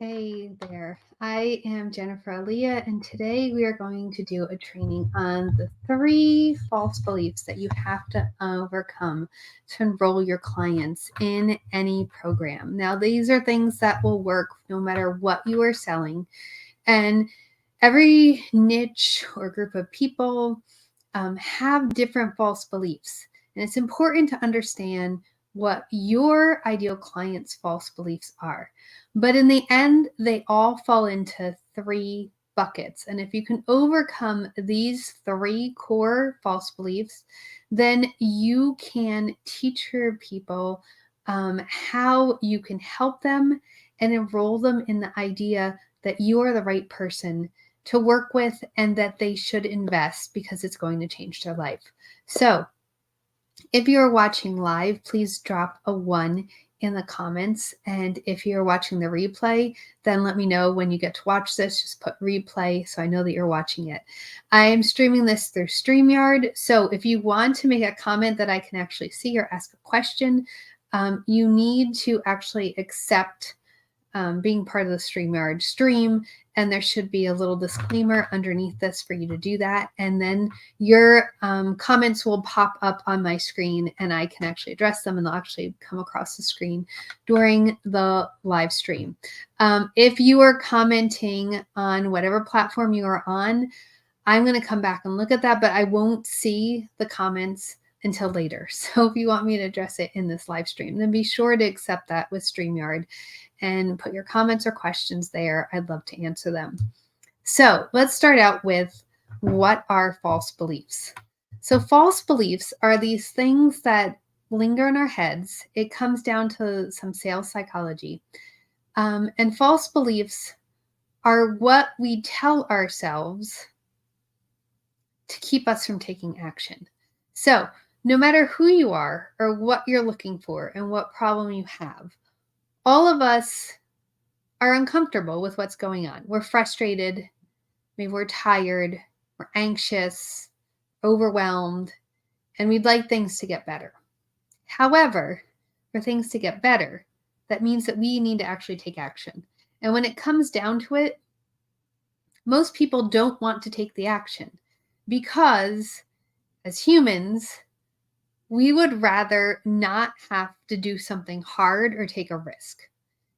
Hey there, I am Jennifer Aaliyah, and today we are going to do a training on the 3 false beliefs that you have to overcome to enroll your clients in any program. Now, these are things that will work no matter what you are selling, and every niche or group of people have different false beliefs, and it's important to understand what your ideal client's false beliefs are. But in the end, they all fall into 3 buckets. And if you can overcome these 3 core false beliefs, then you can teach your people how you can help them and enroll them in the idea that you are the right person to work with and that they should invest because it's going to change their life. So, if you're watching live, please drop a 1 in the comments. And if you're watching the replay, then let me know when you get to watch this. Just put replay so I know that you're watching it. I am streaming this through StreamYard. So if you want to make a comment that I can actually see or ask a question, you need to actually accept being part of the StreamYard stream, and there should be a little disclaimer underneath this for you to do that. And then your comments will pop up on my screen, and I can actually address them, and they'll actually come across the screen during the live stream. If you are commenting on whatever platform you are on, I'm going to come back and look at that, but I won't see the comments until later. So if you want me to address it in this live stream, then be sure to accept that with StreamYard and put your comments or questions there. I'd love to answer them. So let's start out with, what are false beliefs? So false beliefs are these things that linger in our heads. It comes down to some sales psychology. And false beliefs are what we tell ourselves to keep us from taking action. So no matter who you are or what you're looking for and what problem you have, all of us are uncomfortable with what's going on. We're frustrated, maybe we're tired, we're anxious, overwhelmed, and we'd like things to get better. However, for things to get better, that means that we need to actually take action. And when it comes down to it, most people don't want to take the action because as humans, we would rather not have to do something hard or take a risk.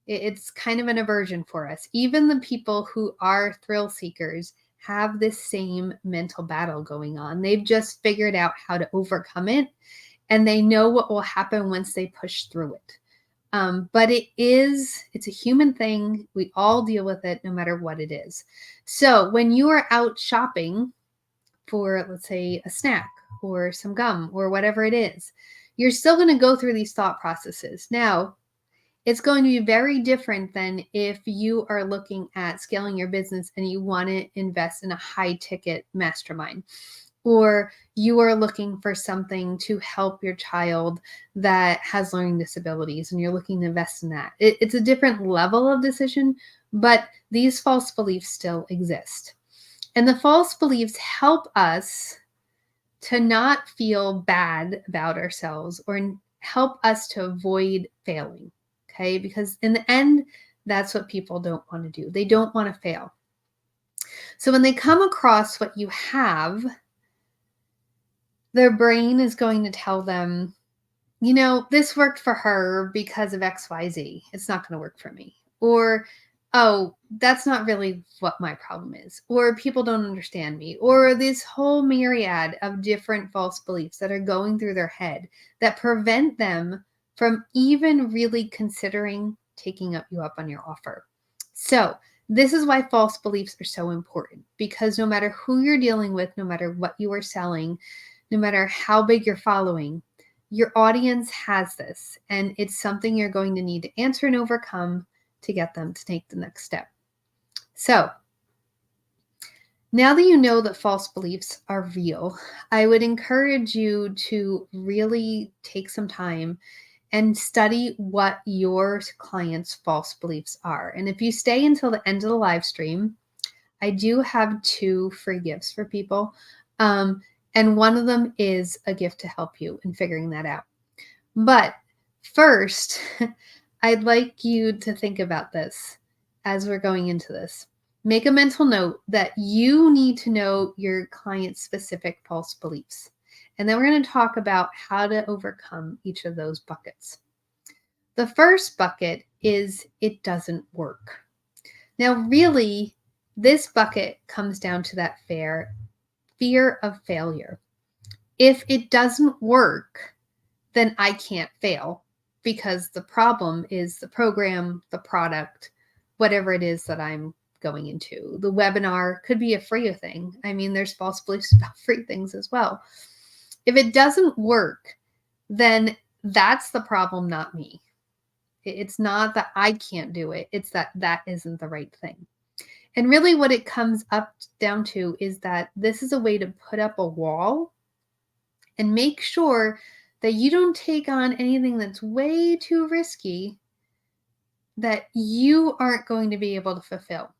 It's kind of an aversion for us. Even the people who are thrill seekers have this same mental battle going on. They've just figured out how to overcome it, and they know what will happen once they push through it. But it's a human thing. We all deal with it no matter what it is. So when you are out shopping for, let's say, a snack or some gum or whatever it is, you're still going to go through these thought processes. Now, it's going to be very different than if you are looking at scaling your business and you want to invest in a high ticket mastermind, or you are looking for something to help your child that has learning disabilities and you're looking to invest in that. It's a different level of decision, but these false beliefs still exist. And the false beliefs help us to not feel bad about ourselves or help us to avoid failing. Okay, because in the end, that's what people don't want to do. They don't want to fail. So when they come across what you have, their brain is going to tell them, this worked for her because of XYZ. It's not going to work for me. Or, oh, that's not really what my problem is. Or people don't understand me. Or this whole myriad of different false beliefs that are going through their head that prevent them from even really considering taking you up on your offer. So this is why false beliefs are so important, because no matter who you're dealing with, no matter what you are selling, no matter how big your following, your audience has this, and it's something you're going to need to answer and overcome to get them to take the next step. So now that you know that false beliefs are real, I would encourage you to really take some time and study what your clients' false beliefs are. And if you stay until the end of the live stream, I do have 2 free gifts for people. And one of them is a gift to help you in figuring that out. But first, I'd like you to think about this. as we're going into this. Make a mental note that you need to know your client's specific false beliefs. And then we're going to talk about how to overcome each of those buckets. The first bucket is it doesn't work. Now, really, this bucket comes down to that fear of failure. If it doesn't work, then I can't fail because the problem is the program, the product, whatever it is that I'm going into. The webinar could be a free thing. I mean, there's false beliefs about free things as well. If it doesn't work, then that's the problem, not me. It's not that I can't do it. It's that that isn't the right thing. And really what it comes up down to is that this is a way to put up a wall and make sure that you don't take on anything that's way too risky that you aren't going to be able to fulfill.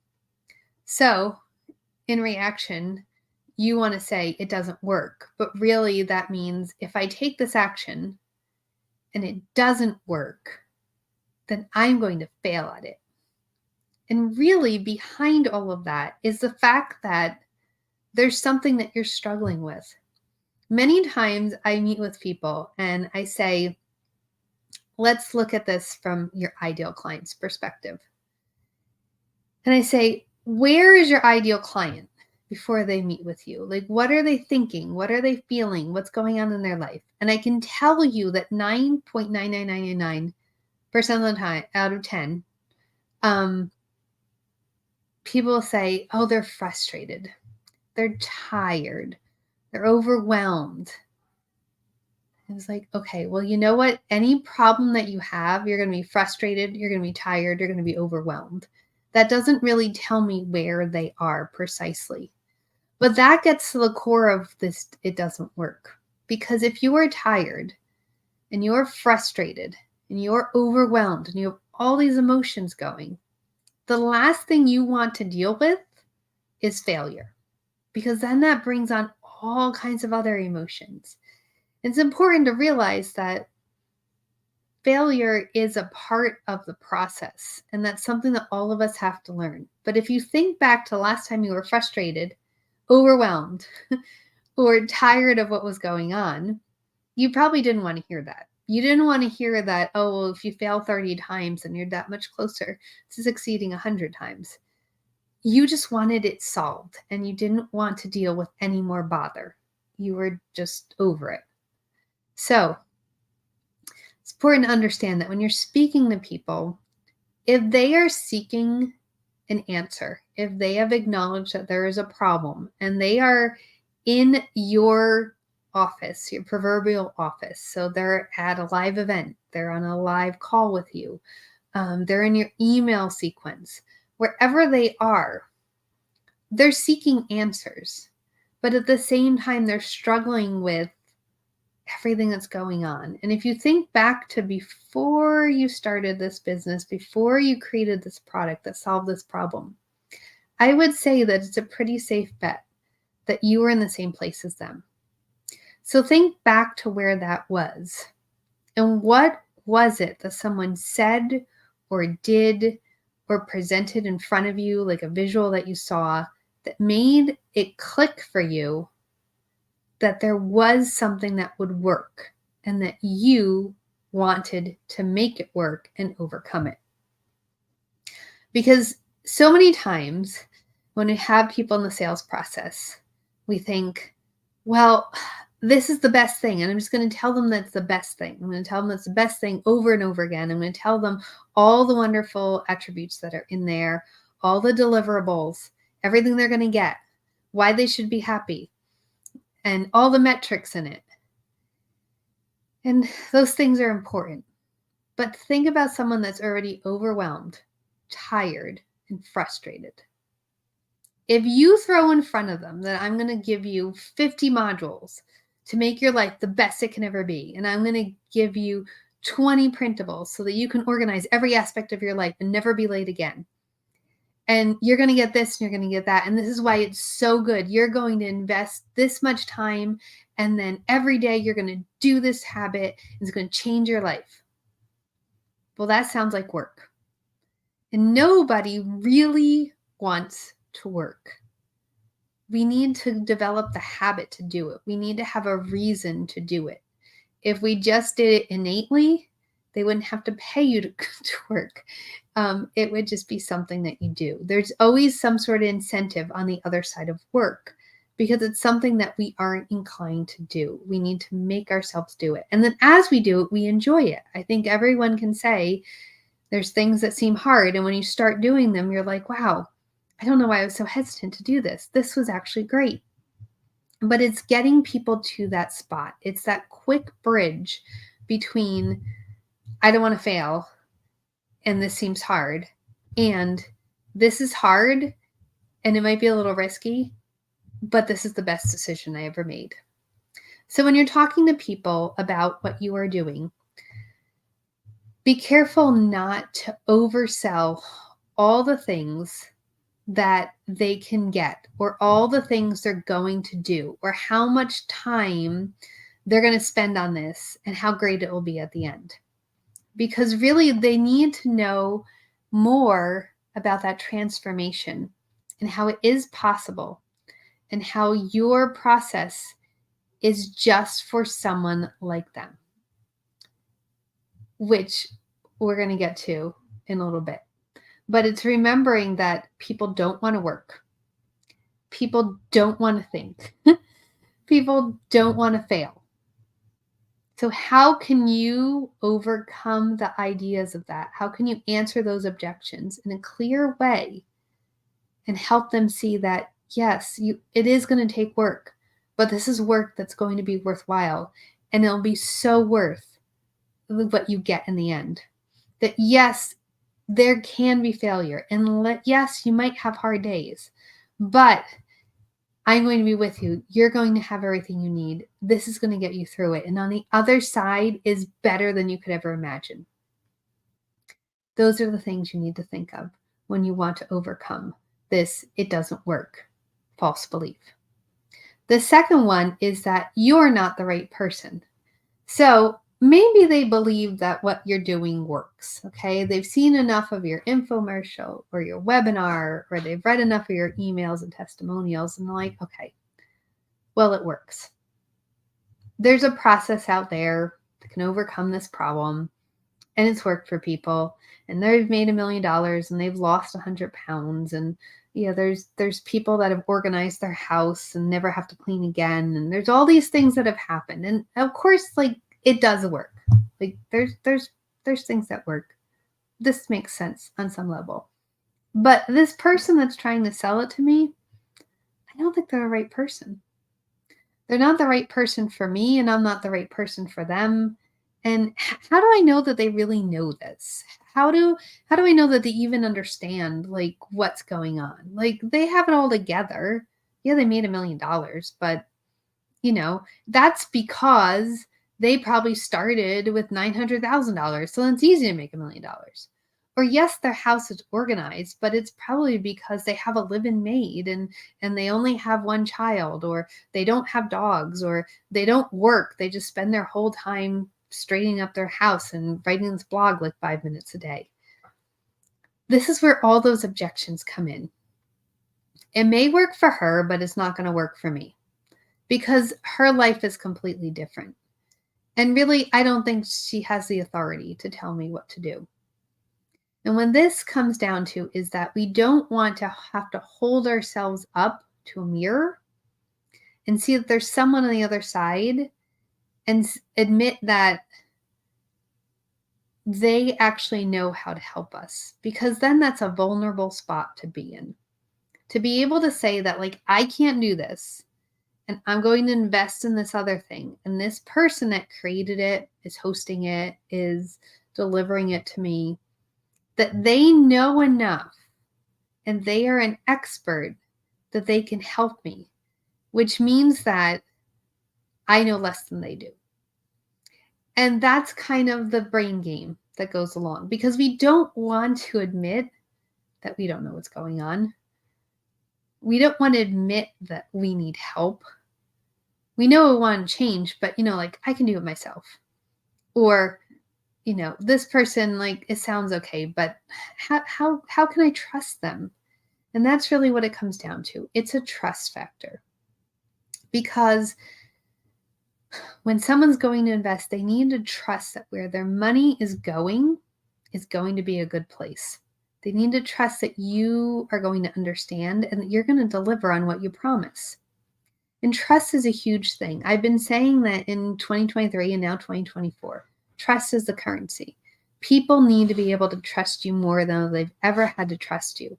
So in reaction, you want to say it doesn't work, but really that means if I take this action and it doesn't work, then I'm going to fail at it. And really behind all of that is the fact that there's something that you're struggling with. Many times I meet with people and I say, let's look at this from your ideal client's perspective. And I say, where is your ideal client before they meet with you? Like, what are they thinking? What are they feeling? What's going on in their life? And I can tell you that 9.99999% of the time out of 10, people say, oh, they're frustrated. They're tired. They're overwhelmed. It was like, okay, well, you know what? Any problem that you have, you're going to be frustrated. You're going to be tired. You're going to be overwhelmed. That doesn't really tell me where they are precisely. But that gets to the core of this, it doesn't work. Because if you are tired and you're frustrated and you're overwhelmed and you have all these emotions going, the last thing you want to deal with is failure. Because then that brings on all kinds of other emotions. It's important to realize that failure is a part of the process, and that's something that all of us have to learn. But if you think back to the last time you were frustrated, overwhelmed, or tired of what was going on, you probably didn't want to hear that. You didn't want to hear that, oh, well, if you fail 30 times, then you're that much closer to succeeding 100 times. You just wanted it solved, and you didn't want to deal with any more bother. You were just over it. So it's important to understand that when you're speaking to people, if they are seeking an answer, if they have acknowledged that there is a problem and they are in your office, your proverbial office, so they're at a live event, they're on a live call with you, they're in your email sequence, wherever they are, they're seeking answers. But at the same time, they're struggling with everything that's going on. And if you think back to before you started this business, before you created this product that solved this problem, I would say that it's a pretty safe bet that you were in the same place as them. So think back to where that was. And what was it that someone said or did or presented in front of you, like a visual that you saw, that made it click for you that there was something that would work and that you wanted to make it work and overcome it. Because so many times when we have people in the sales process, we think, well, this is the best thing. And I'm just going to tell them that's the best thing. I'm going to tell them that's the best thing over and over again. I'm going to tell them all the wonderful attributes that are in there, all the deliverables, everything they're going to get, why they should be happy, and all the metrics in it. And those things are important. But think about someone that's already overwhelmed, tired, and frustrated. If you throw in front of them that I'm going to give you 50 modules to make your life the best it can ever be, and I'm going to give you 20 printables so that you can organize every aspect of your life and never be late again, and you're going to get this and you're going to get that, and this is why it's so good. You're going to invest this much time, and then every day you're going to do this habit, and it's going to change your life. Well, that sounds like work. And nobody really wants to work. We need to develop the habit to do it. We need to have a reason to do it. If we just did it innately, they wouldn't have to pay you to, to work. It would just be something that you do. There's always some sort of incentive on the other side of work because it's something that we aren't inclined to do. We need to make ourselves do it. And then as we do it, we enjoy it. I think everyone can say there's things that seem hard. And when you start doing them, you're like, wow, I don't know why I was so hesitant to do this. This was actually great. But it's getting people to that spot. It's that quick bridge between I don't want to fail and this seems hard and this is hard and it might be a little risky, but this is the best decision I ever made. So when you're talking to people about what you are doing, be careful not to oversell all the things that they can get or all the things they're going to do or how much time they're going to spend on this and how great it will be at the end. Because really they need to know more about that transformation and how it is possible and how your process is just for someone like them, which we're going to get to in a little bit. But it's remembering that people don't want to work. People don't want to think. People don't want to fail. So how can you overcome the ideas of that? How can you answer those objections in a clear way and help them see that, yes, it is going to take work, but this is work that's going to be worthwhile and it'll be so worth what you get in the end. That yes, there can be failure and yes, you might have hard days, but I'm going to be with you. You're going to have everything you need. This is going to get you through it. And on the other side is better than you could ever imagine. Those are the things you need to think of when you want to overcome this it doesn't work false belief. The second one is that you're not the right person. So maybe they believe that what you're doing works. Okay. They've seen enough of your infomercial or your webinar, or they've read enough of your emails and testimonials and they're like, okay, well, it works. There's a process out there that can overcome this problem and it's worked for people and they've made $1 million and they've lost 100 pounds. And yeah, there's people that have organized their house and never have to clean again. And there's all these things that have happened. And of course, like, it does work. Like there's things that work. This makes sense on some level. But this person that's trying to sell it to me, I don't think they're the right person. They're not the right person for me, and I'm not the right person for them. And how do I know that they really know this? How do I know that they even understand like what's going on? Like they have it all together. Yeah, they made $1 million, but that's because they probably started with $900,000. So it's easy to make $1 million. Or yes, their house is organized, but it's probably because they have a live-in maid and they only have one child, or they don't have dogs, or they don't work. They just spend their whole time straightening up their house and writing this blog like 5 minutes a day. This is where all those objections come in. It may work for her, but it's not going to work for me because her life is completely different. And really, I don't think she has the authority to tell me what to do. And when this comes down to is that we don't want to have to hold ourselves up to a mirror and see that there's someone on the other side and admit that they actually know how to help us, because then that's a vulnerable spot to be in. To be able to say that, like, I can't do this and I'm going to invest in this other thing. And this person that created it, is hosting it, is delivering it to me, that they know enough and they are an expert that they can help me, which means that I know less than they do. And that's kind of the brain game that goes along, because we don't want to admit that we don't know what's going on. We don't want to admit that we need help. We know we want to change, but like, I can do it myself. Or, this person, like, it sounds okay, but how can I trust them? And that's really what it comes down to. It's a trust factor. Because when someone's going to invest, they need to trust that where their money is going to be a good place. They need to trust that you are going to understand and that you're going to deliver on what you promise. And trust is a huge thing. I've been saying that in 2023 and now 2024. Trust is the currency. People need to be able to trust you more than they've ever had to trust you.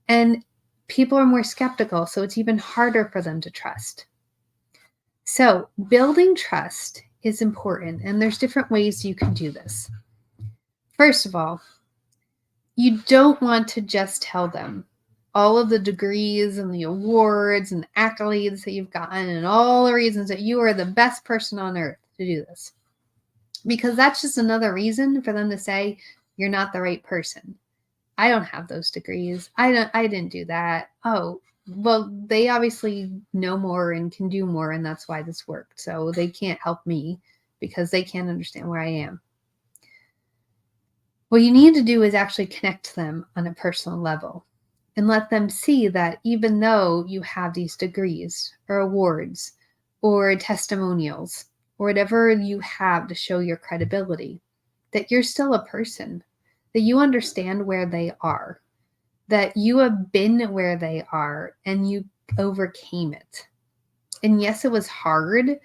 And people are more skeptical, so it's even harder for them to trust. So building trust is important, and there's different ways you can do this. First of all, you don't want to just tell them all of the degrees and the awards and the accolades that you've gotten and all the reasons that you are the best person on earth to do this. Because that's just another reason for them to say you're not the right person. I don't have those degrees. I didn't do that. Oh, well, they obviously know more and can do more, and that's why this worked. So they can't help me because they can't understand where I am. What you need to do is actually connect to them on a personal level and let them see that even though you have these degrees or awards or testimonials or whatever you have to show your credibility, that you're still a person, that you understand where they are, that you have been where they are and you overcame it. And yes, it was hard.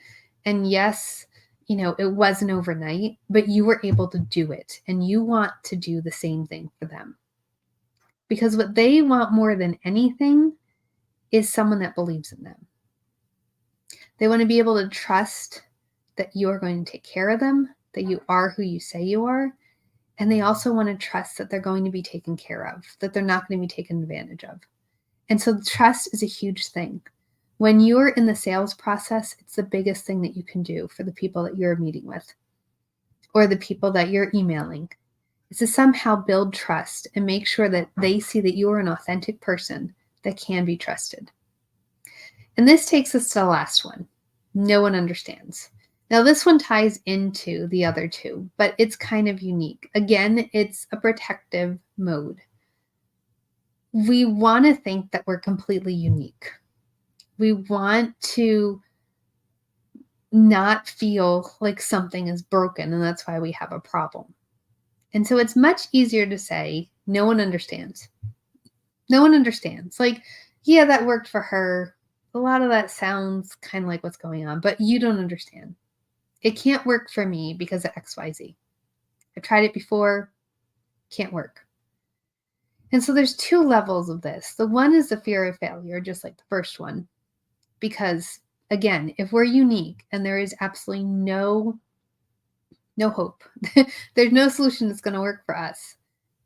And yes, it wasn't overnight, but you were able to do it. And you want to do the same thing for them. Because what they want more than anything is someone that believes in them. They want to be able to trust that you are going to take care of them, that you are who you say you are. And they also want to trust that they're going to be taken care of, that they're not going to be taken advantage of. And so trust is a huge thing. When you're in the sales process, it's the biggest thing that you can do for the people that you're meeting with or the people that you're emailing, is to somehow build trust and make sure that they see that you are an authentic person that can be trusted. And this takes us to the last one. No one understands. Now, this one ties into the other two, but it's kind of unique. Again, it's a protective mode. We want to think that we're completely unique. We want to not feel like something is broken, and that's why we have a problem. And so it's much easier to say, no one understands. No one understands. Like, yeah, that worked for her. A lot of that sounds kind of like what's going on, but you don't understand. It can't work for me because of XYZ. I've tried it before, can't work. And so there's two levels of this. The one is the fear of failure, just like the first one. Because again, if we're unique and there is absolutely no hope, there's no solution that's going to work for us,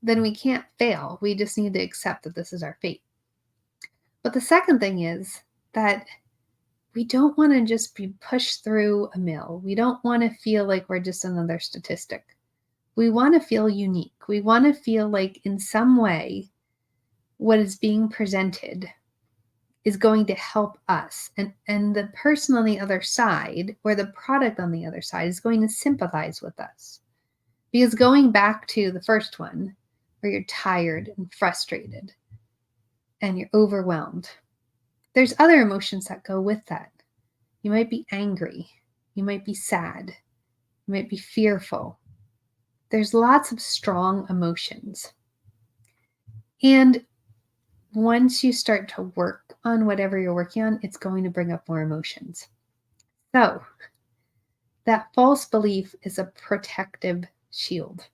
then we can't fail. We just need to accept that this is our fate. But the second thing is that we don't want to just be pushed through a mill. We don't want to feel like we're just another statistic. We want to feel unique. We want to feel like in some way what is being presented is going to help us. And the person on the other side or the product on the other side is going to sympathize with us. Because going back to the first one, where you're tired and frustrated and you're overwhelmed, there's other emotions that go with that. You might be angry. You might be sad. You might be fearful. There's lots of strong emotions. And once you start to work on whatever you're working on, it's going to bring up more emotions. So that false belief is a protective shield.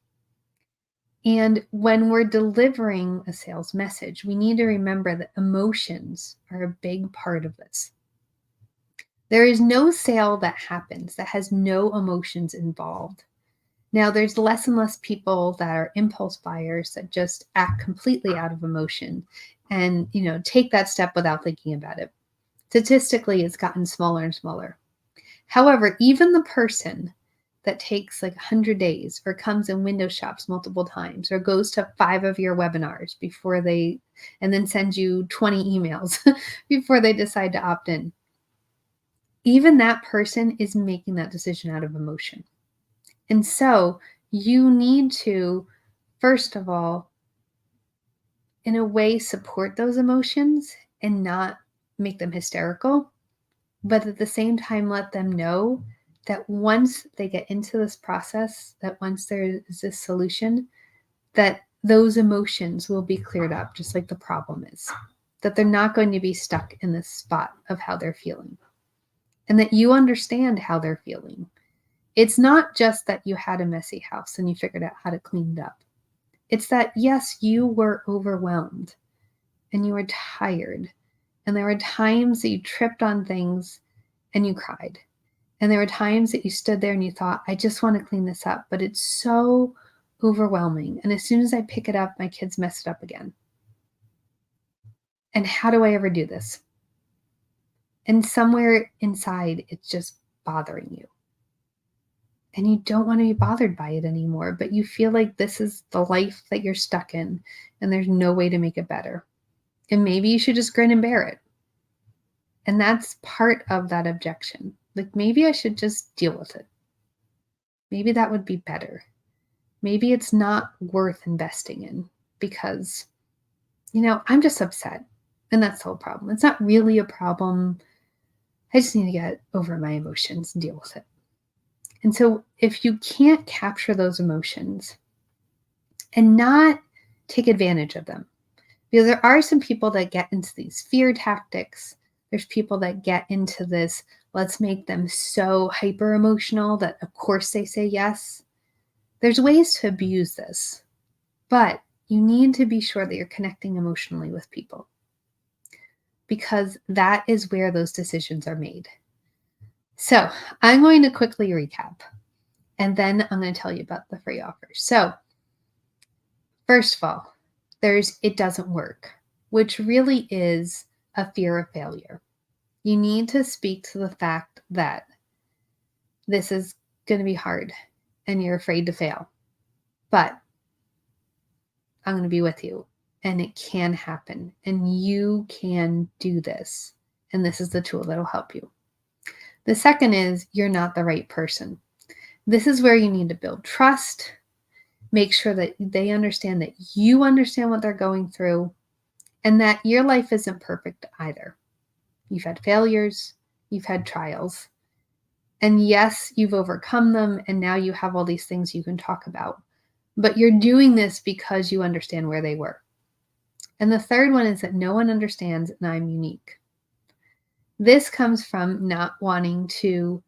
And when we're delivering a sales message, we need to remember that emotions are a big part of this. There is no sale that happens that has no emotions involved. Now, there's less and less people that are impulse buyers that just act completely out of emotion and, take that step without thinking about it. Statistically, it's gotten smaller and smaller. However, even the person that takes like 100 days or comes and window shops multiple times or goes to 5 of your webinars and then sends you 20 emails before they decide to opt in, even that person is making that decision out of emotion. And so You need to, first of all, in a way, support those emotions and not make them hysterical, but at the same time, let them know that once they get into this process, that once there is this solution, that those emotions will be cleared up, just like the problem is. That they're not going to be stuck in this spot of how they're feeling. And that you understand how they're feeling. It's not just that you had a messy house and you figured out how to clean it up. It's that, yes, you were overwhelmed and you were tired. And there were times that you tripped on things and you cried. And there were times that you stood there and you thought, I just want to clean this up, but it's so overwhelming. And as soon as I pick it up, my kids mess it up again. And how do I ever do this? And somewhere inside, it's just bothering you. And you don't want to be bothered by it anymore, but you feel like this is the life that you're stuck in and there's no way to make it better. And maybe you should just grin and bear it. And that's part of that objection. Like, maybe I should just deal with it. Maybe that would be better. Maybe it's not worth investing in because, I'm just upset. And that's the whole problem. It's not really a problem. I just need to get over my emotions and deal with it. And so if you can't capture those emotions and not take advantage of them, because there are some people that get into these fear tactics. There's people that get into this, let's make them so hyper emotional that of course they say yes. There's ways to abuse this, but you need to be sure that you're connecting emotionally with people because that is where those decisions are made. So I'm going to quickly recap and then I'm going to tell you about the free offers. So first of all, there's it doesn't work, which really is a fear of failure. You need to speak to the fact that this is going to be hard and you're afraid to fail. But I'm going to be with you and it can happen and you can do this. And this is the tool that'll help you. The second is you're not the right person. This is where you need to build trust. Make sure that they understand that you understand what they're going through and that your life isn't perfect either. You've had failures, you've had trials, and yes, you've overcome them, and now you have all these things you can talk about. But you're doing this because you understand where they were. And the third one is that no one understands and I'm unique. This comes from not wanting to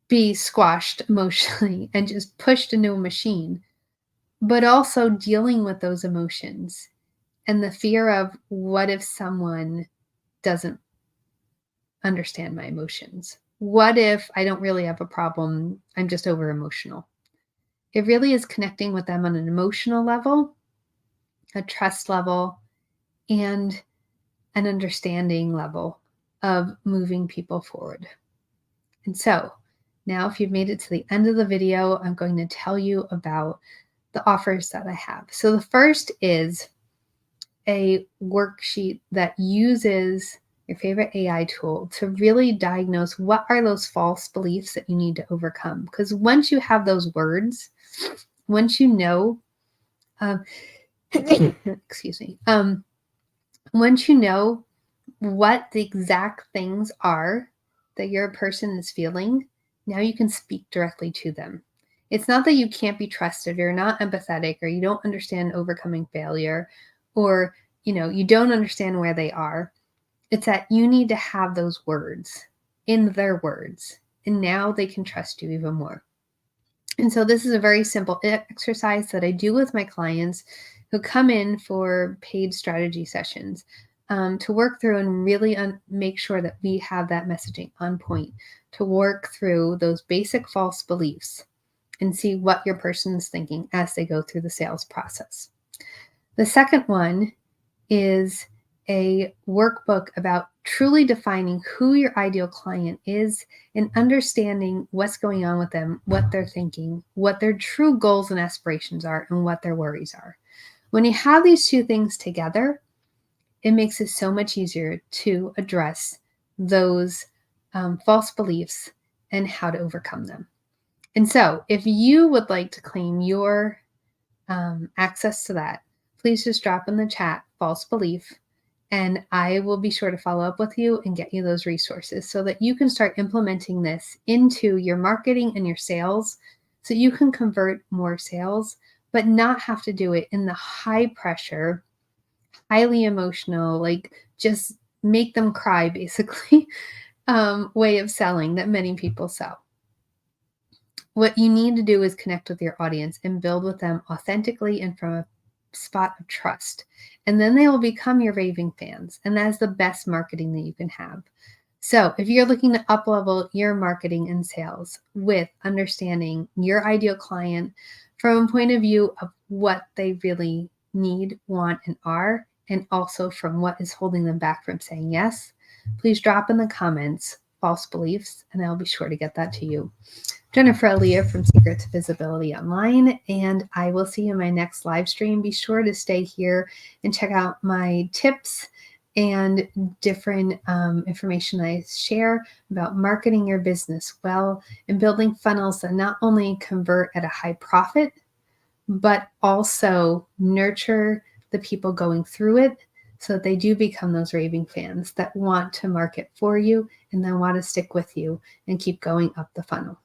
be squashed emotionally and just pushed into a machine, but also dealing with those emotions and the fear of what if someone doesn't understand my emotions? What if I don't really have a problem? I'm just over emotional. It really is connecting with them on an emotional level, a trust level, and an understanding level of moving people forward. And so now if you've made it to the end of the video, I'm going to tell you about the offers that I have. So the first is a worksheet that uses your favorite AI tool to really diagnose what are those false beliefs that you need to overcome. Because once you have those words, once you know, excuse me, once you know what the exact things are that your person is feeling, now you can speak directly to them. It's not that you can't be trusted or not empathetic or you don't understand overcoming failure or, you don't understand where they are. It's that you need to have those words in their words, and now they can trust you even more. And so this is a very simple exercise that I do with my clients who come in for paid strategy sessions to work through and really make sure that we have that messaging on point to work through those basic false beliefs and see what your person is thinking as they go through the sales process. The second one is a workbook about truly defining who your ideal client is and understanding what's going on with them, what they're thinking, what their true goals and aspirations are, and what their worries are. When you have these two things together, it makes it so much easier to address those false beliefs and how to overcome them. And so if you would like to claim your access to that, please just drop in the chat false belief, and I will be sure to follow up with you and get you those resources so that you can start implementing this into your marketing and your sales so you can convert more sales, but not have to do it in the high pressure, highly emotional, like just make them cry basically way of selling that many people sell. What you need to do is connect with your audience and build with them authentically and from a spot of trust. And then they will become your raving fans. And that's the best marketing that you can have. So if you're looking to up-level your marketing and sales with understanding your ideal client from a point of view of what they really need, want, and are, and also from what is holding them back from saying yes, please drop in the comments false beliefs, and I'll be sure to get that to you. Jennifer Aaliyah from Secret to Visibility Online, and I will see you in my next live stream. Be sure to stay here and check out my tips and different information I share about marketing your business well and building funnels that not only convert at a high profit, but also nurture the people going through it so that they do become those raving fans that want to market for you and then want to stick with you and keep going up the funnel.